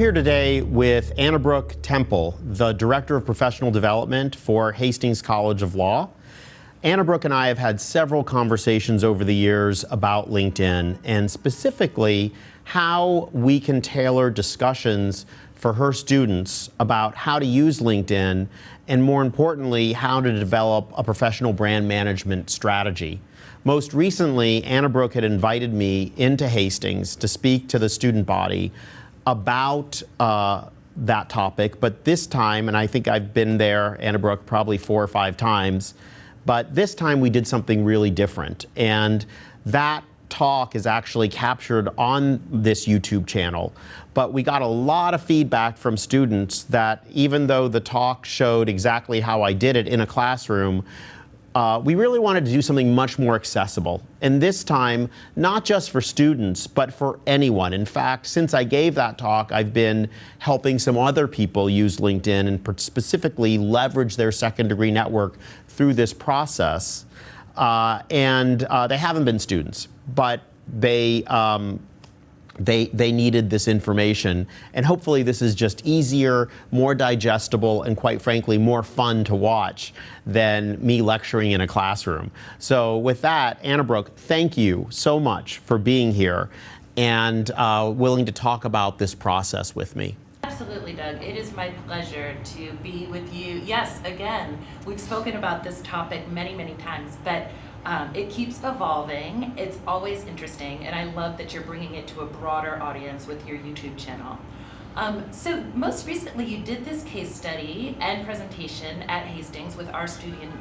here today with Anna Brooke Temple, the Director of Professional Development for Hastings College of Law. Anna Brooke and I have had several conversations over the years about LinkedIn and specifically how we can tailor discussions for her students about how to use LinkedIn and, more importantly, how to develop a professional brand management strategy. Most recently, Anna Brooke had invited me into Hastings to speak to the student body about that topic, but this time, and I think I've been there, Anna Brooke, probably 4 or 5 times, but this time we did something really different. And that talk is actually captured on this YouTube channel. But we got a lot of feedback from students that even though the talk showed exactly how I did it in a classroom, we really wanted to do something much more accessible. And this time, not just for students, but for anyone. In fact, since I gave that talk, I've been helping some other people use LinkedIn and specifically leverage their second-degree network through this process. They haven't been students, but they needed this information, and hopefully this is just easier, more digestible, and quite frankly, more fun to watch than me lecturing in a classroom. So with that, Anna Brooke, thank you so much for being here and willing to talk about this process with me. Absolutely, Doug. It is my pleasure to be with you. Yes, again, we've spoken about this topic many, many times, but it keeps evolving. It's always interesting, and I love that you're bringing it to a broader audience with your YouTube channel. So most recently, you did this case study and presentation at Hastings with our student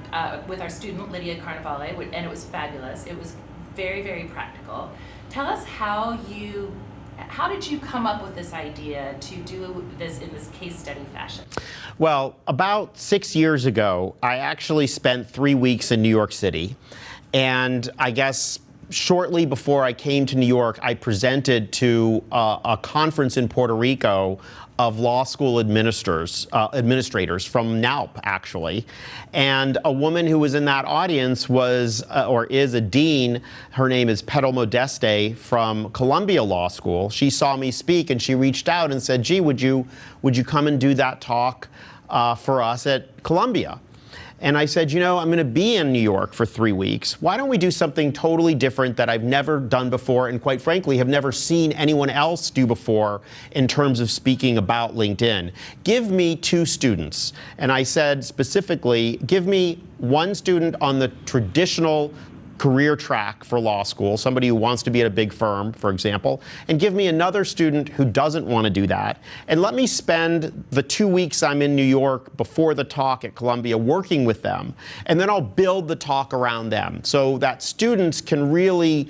Lydia Carnevale, and it was fabulous. It was very, very practical. Tell us how did you come up with this idea to do this in this case study fashion? Well, about 6 years ago, I actually spent 3 weeks in New York City. And I guess shortly before I came to New York, I presented to a conference in Puerto Rico of law school administrators from NALP, actually. And a woman who was in that audience was, or is a dean. Her name is Petal Modeste from Columbia Law School. She saw me speak and she reached out and said, gee, would you come and do that talk for us at Columbia? And I said, you know, I'm going to be in New York for 3 weeks. Why don't we do something totally different that I've never done before and quite frankly have never seen anyone else do before in terms of speaking about LinkedIn? Give me 2 students. And I said specifically, give me 1 student on the traditional career track for law school, somebody who wants to be at a big firm, for example, and give me another student who doesn't want to do that. And let me spend the 2 weeks I'm in New York before the talk at Columbia working with them. And then I'll build the talk around them so that students can really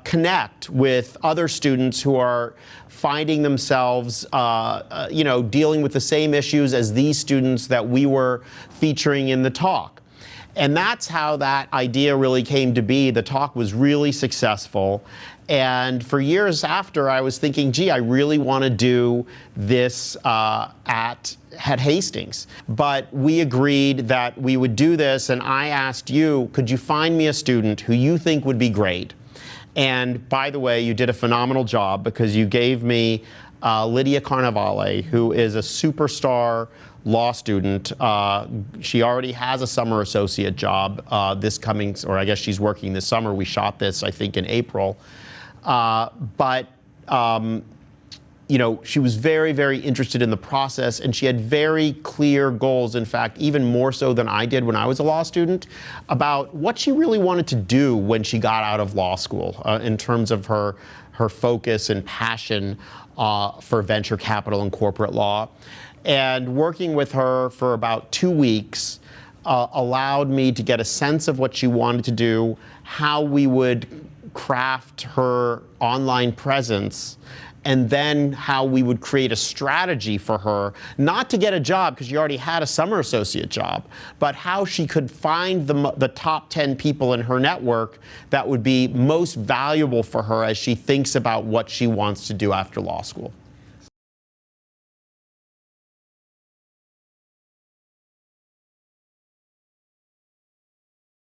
connect with other students who are finding themselves, dealing with the same issues as these students that we were featuring in the talk. And that's how that idea really came to be. The talk was really successful. And for years after, I was thinking, gee, I really want to do this at Hastings. But we agreed that we would do this, and I asked you, could you find me a student who you think would be great? And by the way, you did a phenomenal job because you gave me Lydia Carnevale, who is a superstar law student. She already has a summer associate job this coming, or I guess she's working this summer. We shot this, I think, in April. She was very, very interested in the process, and she had very clear goals, in fact, even more so than I did when I was a law student, about what she really wanted to do when she got out of law school in terms of her focus and passion for venture capital and corporate law. And working with her for about 2 weeks allowed me to get a sense of what she wanted to do, how we would craft her online presence, and then how we would create a strategy for her, not to get a job because she already had a summer associate job, but how she could find the top 10 people in her network that would be most valuable for her as she thinks about what she wants to do after law school.